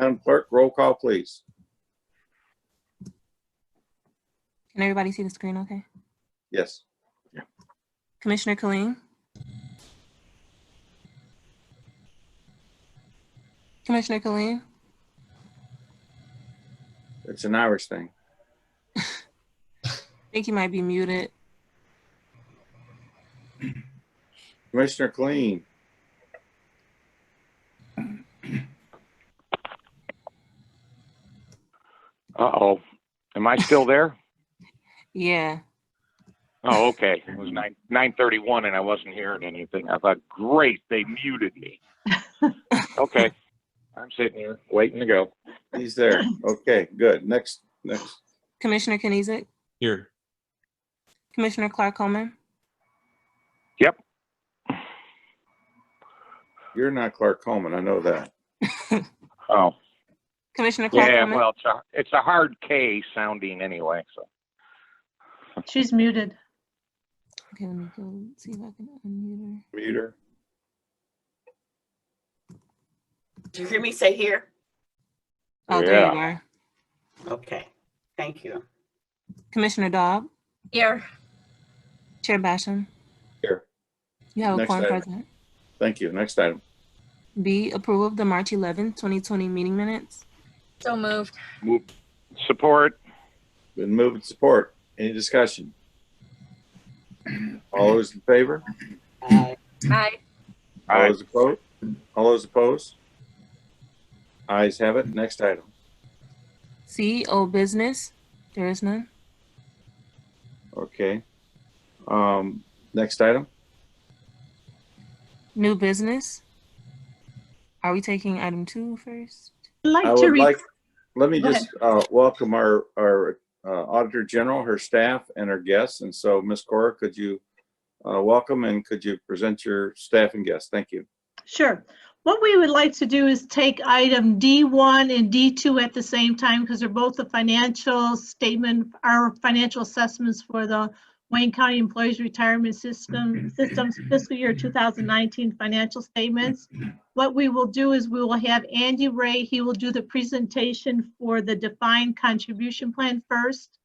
Madam Clerk, roll call, please. Can everybody see the screen okay? Yes. Commissioner Killeen? Commissioner Killeen? It's an Irish thing. I think you might be muted. Commissioner Clean. Uh-oh. Am I still there? Yeah. Oh, okay. It was 9:31 and I wasn't hearing anything. I thought, great, they muted me. Okay. I'm sitting here waiting to go. He's there. Okay, good. Next. Commissioner Kniezek? Here. Commissioner Clark-Coleman? Yep. You're not Clark Coleman. I know that. Oh. Commissioner Yeah, Clark-Coleman? well, it's a hard K sounding anyway, so. She's muted. Okay, let me go see if I can unmute her. Muter. Did you hear me say here? Oh, there Yeah. you are. Okay, thank you. Commissioner Dobb? Here. Chair Basham? Here. You have a Next quorum item. present. Thank you. Next item. B, approval of the March 11, 2020 meeting minutes. So moved. Support. Been moved and support. Any discussion? All those in favor? Aye. All Aye. those opposed? All those opposed? Ayes have it. Next item. C, old business. There is none. Okay. Next item. New business. Are we taking item 2 first? I'd like I to would read. like, let me Go just welcome our Auditor General, her staff, and our guests. And so, Ms. Cora, could you welcome and could you present your staff and guests? Thank you. Sure. What we would like to do is take item D1 and D2 at the same time because they're both the financial statement, our financial assessments for the Wayne County Employees Retirement Systems fiscal year 2019 financial statements. What we will do is we will have Andy Ray, he will do the presentation for the defined contribution plan first,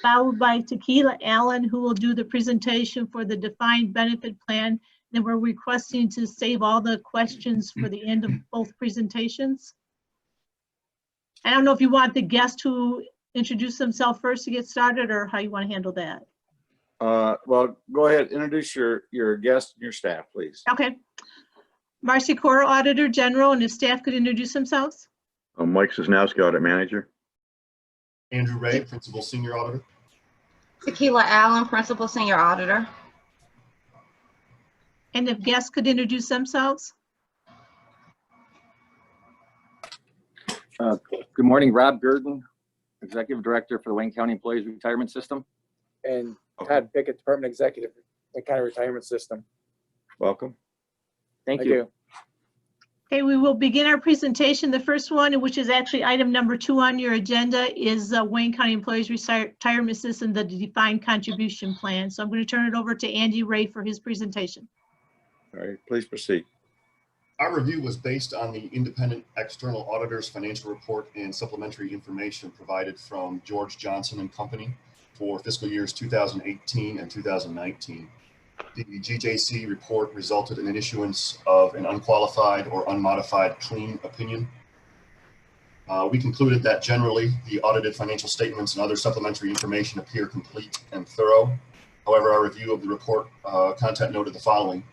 followed by Tequila Allen, who will do the presentation for the defined benefit plan. Then we're requesting to save all the questions for the end of both presentations. I don't know if you want the guest to introduce themselves first to get started or how you want to handle that. Well, go ahead. Introduce your guest and your staff, please. Okay. Marcy Cora, Auditor General, and if staff could introduce themselves. Mike Cisnowski, Audit Manager. Andrew Ray, Principal Senior Auditor. Tequila Allen, Principal Senior Auditor. And if guests could introduce themselves. Good morning, Rob Gurdon, Executive Director for the Wayne County Employees Retirement System. And Todd Pickett, Department Executive, Wayne County Retirement System. Welcome. Thank you. Okay, we will begin our presentation. The first one, which is actually item number 2 on your agenda, is Wayne County Employees Retirement System, the defined contribution plan. So I'm going to turn it over to Andy Ray for his presentation. All right, please proceed. Our review was based on the independent external auditor's financial report and supplementary information provided from George Johnson and Company for fiscal years 2018 and 2019. The GJC report resulted in an issuance of an unqualified or unmodified clean opinion. We concluded that generally the audited financial statements and other supplementary information appear complete and thorough. However, our review of the report content noted the following.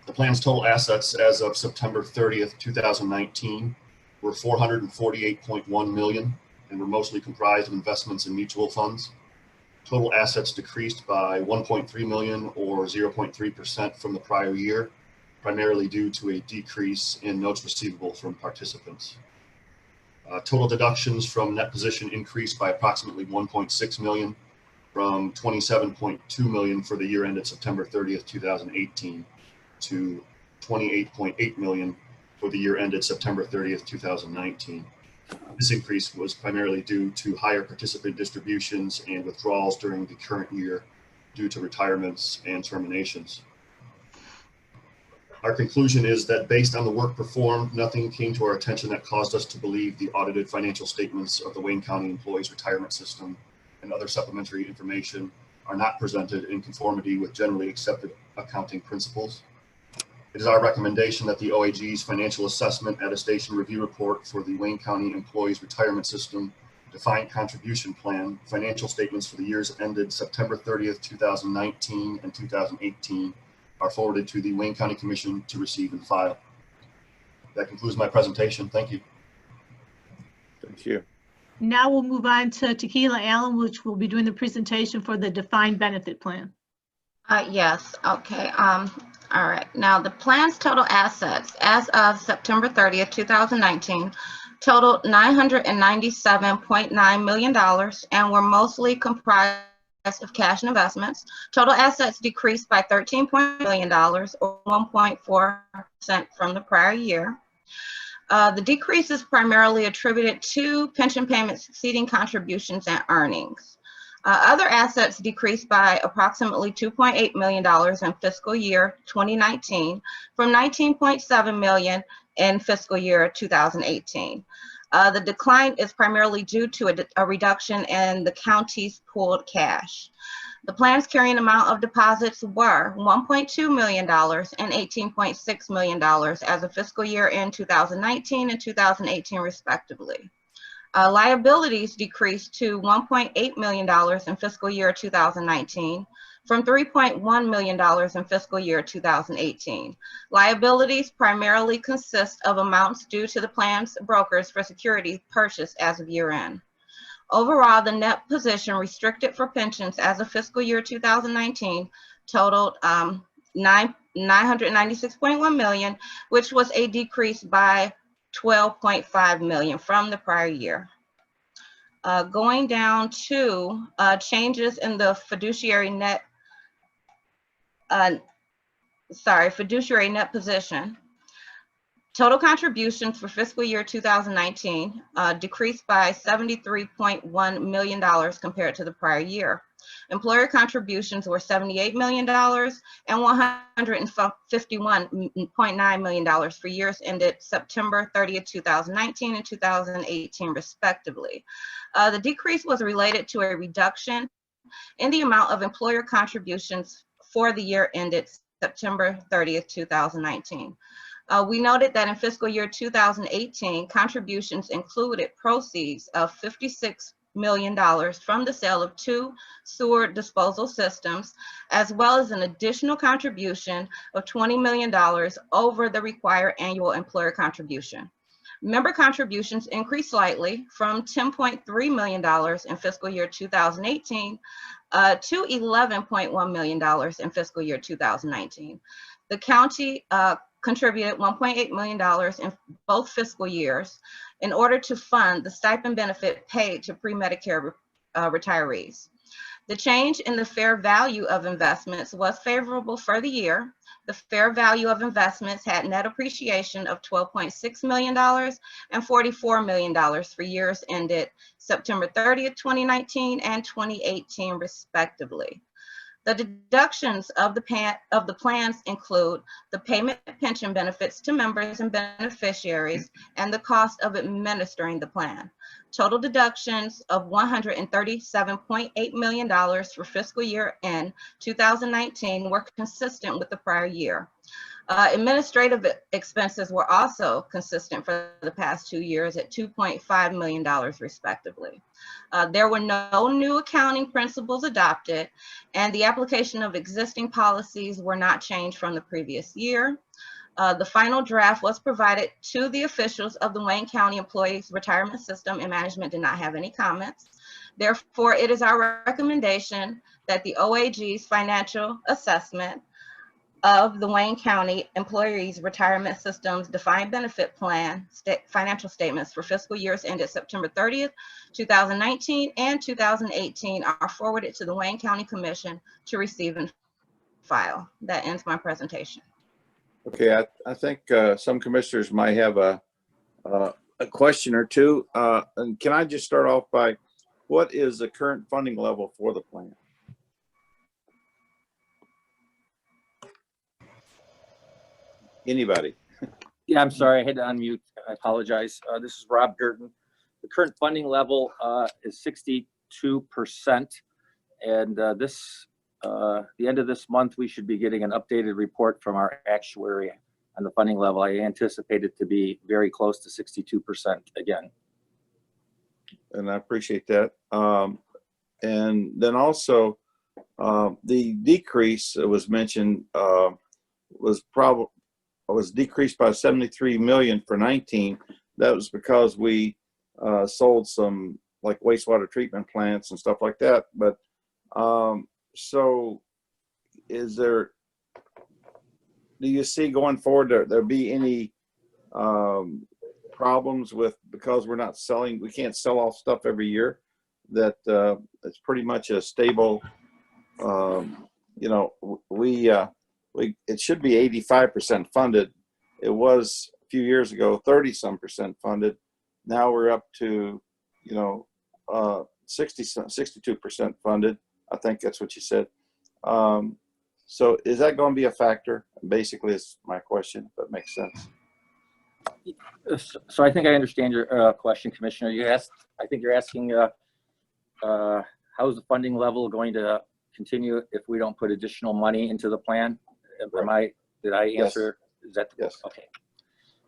The plan's total assets as of September 30th, 2019 were $448.1 million and were mostly comprised of investments in mutual funds. Total assets decreased by $1.3 million or 0.3% from the prior year, primarily due to a decrease in notes receivable from participants. Total deductions from net position increased by approximately $1.6 million from $27.2 million for the year ended September 30th, 2018 to $28.8 million for the year ended September 30th, 2019. This increase was primarily due to higher participant distributions and withdrawals during the current year due to retirements and terminations. Our conclusion is that based on the work performed, nothing came to our attention that caused us to believe the audited financial statements of the Wayne County Employees Retirement System and other supplementary information are not presented in conformity with generally accepted accounting principles. It is our recommendation that the OAG's financial assessment attestation review report for the Wayne County Employees Retirement System defined contribution plan, financial statements for the years ended September 30th, 2019 and 2018 are forwarded to the Wayne County Commission to receive and file. That concludes my presentation. Thank you. Thank you. Now we'll move on to Tequila Allen, which will be doing the presentation for the defined benefit plan. Yes, okay. All right. Now the plan's total assets as of September 30th, 2019 totaled $997.9 million and were mostly comprised of cash and investments. Total assets decreased by $13 million or 1.4% from the prior year. The decrease is primarily attributed to pension payments exceeding contributions and earnings. Other assets decreased by approximately $2.8 million in fiscal year 2019 from $19.7 million in fiscal year 2018. The decline is primarily due to a reduction in the county's pooled cash. The plan's carrying amount of deposits were $1.2 million and $18.6 million as of fiscal year in 2019 and 2018 respectively. Liabilities decreased to $1.8 million in fiscal year 2019 from $3.1 million in fiscal year 2018. Liabilities primarily consist of amounts due to the plan's brokers for securities purchased as of year end. Overall, the net position restricted for pensions as of fiscal year 2019 totaled $996.1 million, which was a decrease by $12.5 million from the prior year. Going down to changes in the fiduciary net position. Total contributions for fiscal year 2019 decreased by $73.1 million compared to the prior year. Employer contributions were $78 million and $151.9 million for years ended September 30th, 2019 and 2018 respectively. The decrease was related to a reduction in the amount of employer contributions for the year ended September 30th, 2019. We noted that in fiscal year 2018, contributions included proceeds of $56 million from the sale of 2 sewer disposal systems, as well as an additional contribution of $20 million over the required annual employer contribution. Member contributions increased slightly from $10.3 million in fiscal year 2018 to $11.1 million in fiscal year 2019. The county contributed $1.8 million in both fiscal years in order to fund the stipend benefit paid to pre-Medicare retirees. The change in the fair value of investments was favorable for the year. The fair value of investments had net appreciation of $12.6 million and $44 million for years ended September 30th, 2019 and 2018 respectively. The deductions of the plans include the payment of pension benefits to members and beneficiaries and the cost of administering the plan. Total deductions of $137.8 million for fiscal year end 2019 were consistent with the prior year. Administrative expenses were also consistent for the past 2 years at $2.5 million respectively. There were no new accounting principles adopted, and the application of existing policies were not changed from the previous year. The final draft was provided to the officials of the Wayne County Employees Retirement System, and management did not have any comments. Therefore, it is our recommendation that the OAG's financial assessment of the Wayne County Employees Retirement System's defined benefit plan financial statements for fiscal years ended September 30th, 2019 and 2018 are forwarded to the Wayne County Commission to receive and file. That ends my presentation. Okay, I think some commissioners might have a question or two. And can I just start off by, what is the current funding level for the plan? Anybody? Yeah, I'm sorry, I had to unmute. I apologize. This is Rob Girton. The current funding level is 62%. And the end of this month, we should be getting an updated report from our actuary on the funding level. I anticipate it to be very close to 62% again. And I appreciate that. And then also, the decrease that was mentioned was decreased by 73 million for 19. That was because we sold some like wastewater treatment plants and stuff like that. But so is there, do you see going forward there be any problems with, because we're not selling, we can't sell off stuff every year, that it's pretty much a stable, you know, it should be 85% funded. It was a few years ago 30-some% funded. Now we're up to, you know, 62% funded. I think that's what you said. So is that going to be a factor? Basically, it's my question, if that makes sense. So I think I understand your question, Commissioner. I think you're asking how's the funding level going to continue if we don't put additional money into the plan? Did I answer? Yes. Is that yes? Okay.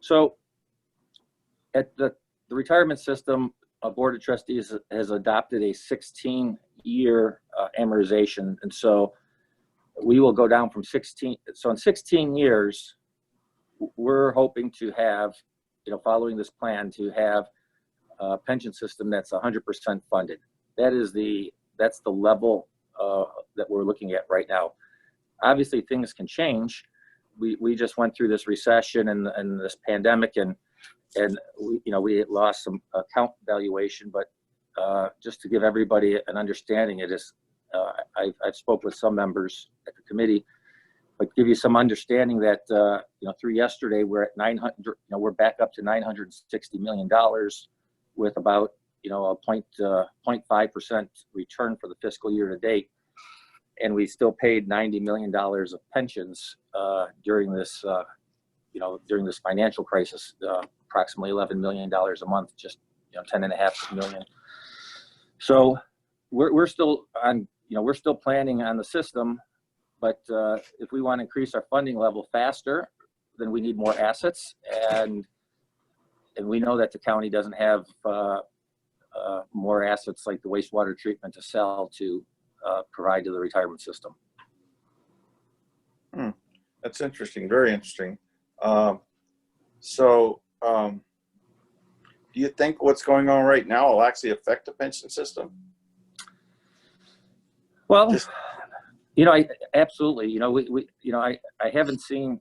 So at the retirement system, a board of trustees has adopted a 16-year amortization, and so we will go down from 16. So in 16 years, we're hoping to have, you know, following this plan, to have a pension system that's 100% funded. That's the level that we're looking at right now. Obviously, things can change. We just went through this recession and this pandemic, and we lost some account valuation. But just to give everybody an understanding, it is I've spoke with some members at the committee, but give you some understanding that through yesterday we're at 900. We're back up to $960 million with about a 0.5% return for the fiscal year to date. And we still paid $90 million of pensions during this, during this financial crisis, approximately $11 million a month, just 10.5 million. So we're still on, we're still planning on the system, but if we want to increase our funding level faster, then we need more assets, and we know that the county doesn't have more assets like the wastewater treatment to sell to provide to the retirement system. That's interesting, very interesting. Do you think what's going on right now will actually affect the pension system? Well, I absolutely, I haven't seen,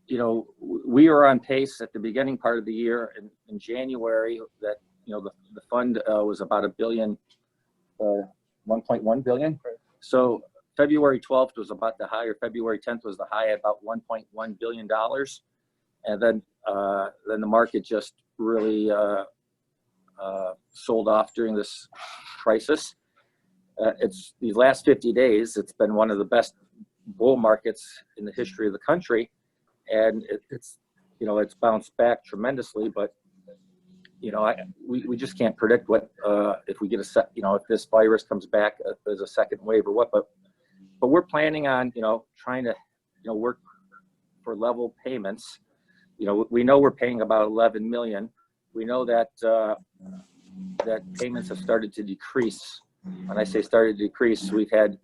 we were on pace at the beginning part of the year in January that, the fund was about $1 billion, 1.1 billion. So February 12th was about the high, or February 10th was the high at about $1.1 billion. And then the market just really sold off during this crisis. It's these last 50 days, it's been one of the best bull markets in the history of the country. And it's bounced back tremendously, but we just can't predict what if we get if this virus comes back as a second wave or what. But we're planning on trying to work for level payments. We know we're paying about 11 million. We know that that payments have started to decrease. When I say started to decrease, we've had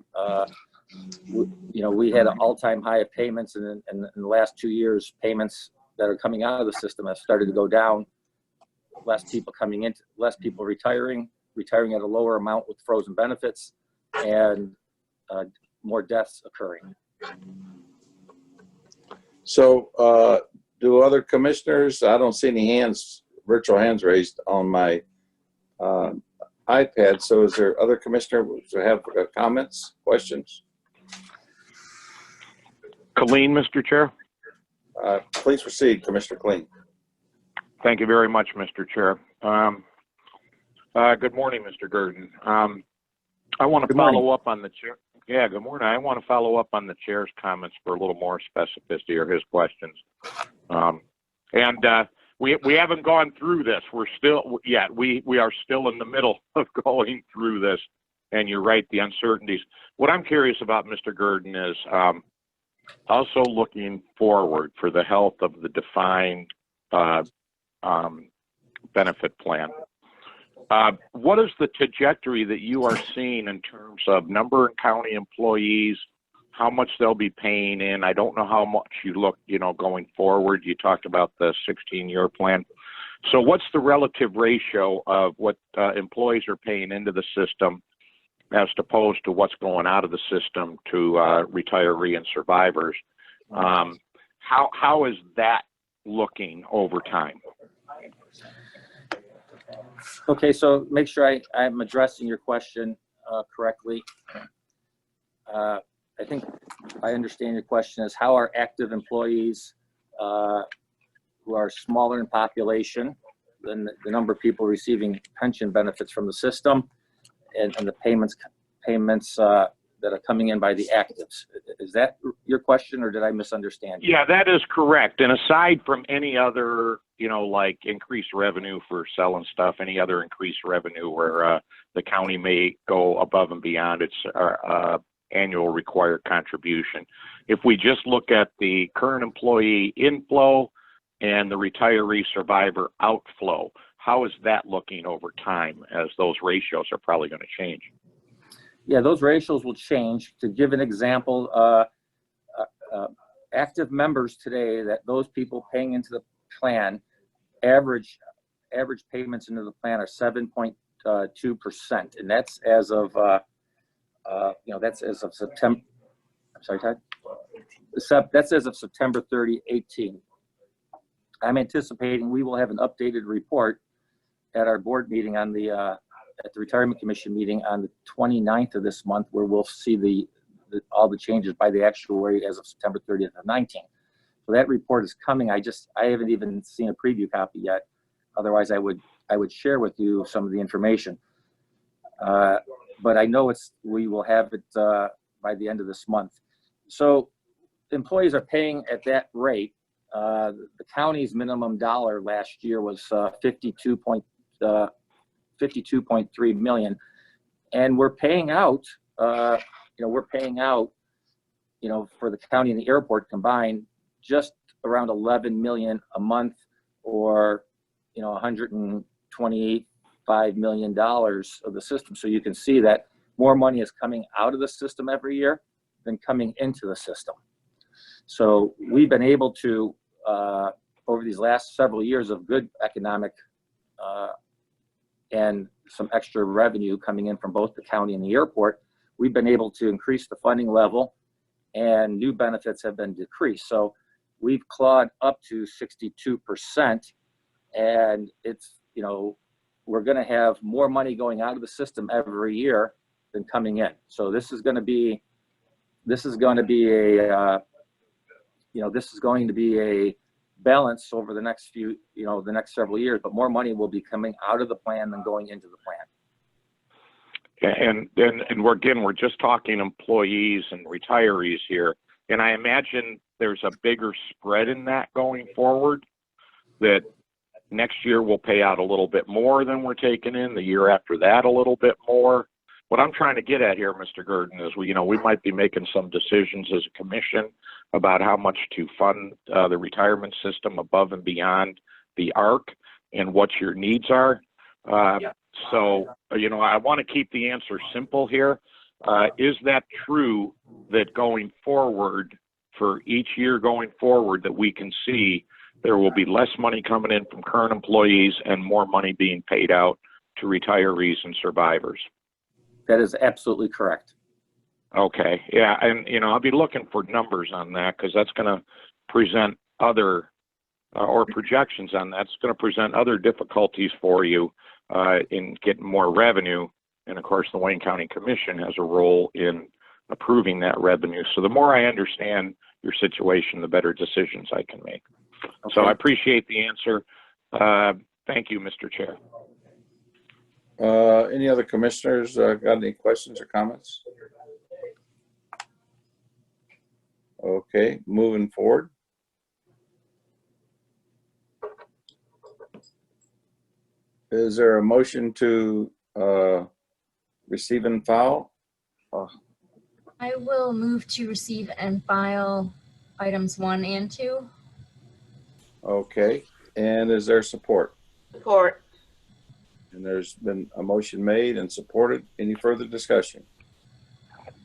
we had an all-time high of payments, and in the last 2 years, payments that are coming out of the system have started to go down. Less people coming in, less people retiring at a lower amount with frozen benefits, and more deaths occurring. So do other commissioners, I don't see any virtual hands raised on my iPad. So is there other commissioner who have comments, questions? Colleen, Mr. Chair. Please proceed, Commissioner Kleen. Thank you very much, Mr. Chair. Good morning, Mr. Gurdon. I want to follow up on the chair. Yeah, good morning. I want to follow up on the chair's comments for a little more specificity or his questions. We haven't gone through this. We're still, we are still in the middle of going through this. And you're right, the uncertainties. What I'm curious about, Mr. Gurdon, is also looking forward for the health of the defined benefit plan. What is the trajectory that you are seeing in terms of number of county employees, how much they'll be paying in? I don't know how much you look, going forward. You talked about the 16-year plan. So what's the relative ratio of what employees are paying into the system as opposed to what's going out of the system to retiree and survivors? How is that looking over time? Okay, so make sure I'm addressing your question correctly. I think I understand your question is how are active employees who are smaller in population than the number of people receiving pension benefits from the system and the payments that are coming in by the actives. Is that your question, or did I misunderstand you? Yeah, that is correct. And aside from any other, like increased revenue for selling stuff, any other increased revenue where the county may go above and beyond its annual required contribution. If we just look at the current employee inflow and the retiree survivor outflow, how is that looking over time, as those ratios are probably going to change? Yeah, those ratios will change. To give an example, active members today, that those people paying into the plan, average payments into the plan are 7.2%, and that's as of that's as of September. I'm sorry, Todd. That's as of September 30, 18. I'm anticipating we will have an updated report at our board meeting on the at the Retirement Commission meeting on the 29th of this month, where we'll see all the changes by the actuary as of September 30th of 19. So that report is coming. I haven't even seen a preview copy yet. Otherwise, I would share with you some of the information. But I know we will have it by the end of this month. So employees are paying at that rate. The county's minimum dollar last year was 52.3 million, and we're paying out. We're paying out. For the county and the airport combined, just around 11 million a month, or $125 million of the system. So you can see that more money is coming out of the system every year than coming into the system. So we've been able to, over these last several years of good economic and some extra revenue coming in from both the county and the airport, we've been able to increase the funding level, and new benefits have been decreased. So we've clawed up to 62%, and it's, we're going to have more money going out of the system every year than coming in. So this is going to be a balance over the next few, the next several years, but more money will be coming out of the plan than going into the plan. And we're just talking employees and retirees here. And I imagine there's a bigger spread in that going forward, that next year we'll pay out a little bit more than we're taking in, the year after that a little bit more. What I'm trying to get at here, Mr. Gurdon, is we might be making some decisions as a commission about how much to fund the retirement system above and beyond the ARC and what your needs are. So, I want to keep the answer simple here. Is that true that going forward, for each year going forward, that we can see there will be less money coming in from current employees and more money being paid out to retirees and survivors? That is absolutely correct. Okay. Yeah. And, I'll be looking for numbers on that, because that's going to present other, or projections on that's going to present other difficulties for you in getting more revenue. And of course, the Wayne County Commission has a role in approving that revenue. So the more I understand your situation, the better decisions I can make. Okay. So I appreciate the answer. Thank you, Mr. Chair. Any other commissioners got any questions or comments? Okay, moving forward. Is there a motion to receive and file? I will move to receive and file items 1 and 2. Okay, and is there support? Support. And there's been a motion made and supported. Any further discussion?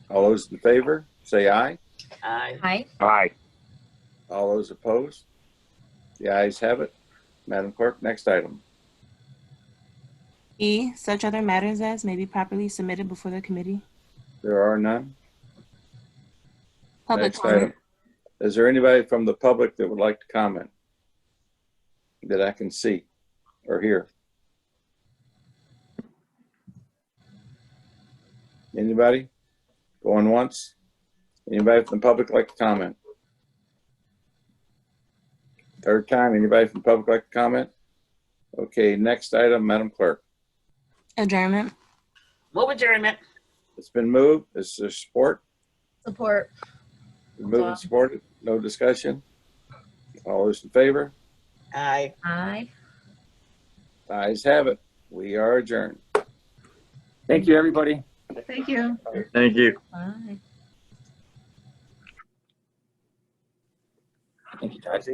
All those in favor, say aye. Aye. Aye. Aye. All those opposed? The ayes have it. Madam Clerk, next item. E, such other matters as may be properly submitted before the committee. There are none. Public Next comment. item. Is there anybody from the public that would like to comment that I can see or hear? Anybody? Going once? Anybody from the public like to comment? Third time, anybody from the public like to comment? Okay, next item, Madam Clerk. Adjournment. Move adjournment. It's been moved. Is there support? Support. Been moved and supported. No discussion. All those in favor? Aye. Aye. Ayes have it. We are adjourned. Thank you, everybody. Thank you. Thank you. Aye. Thank you, Todd.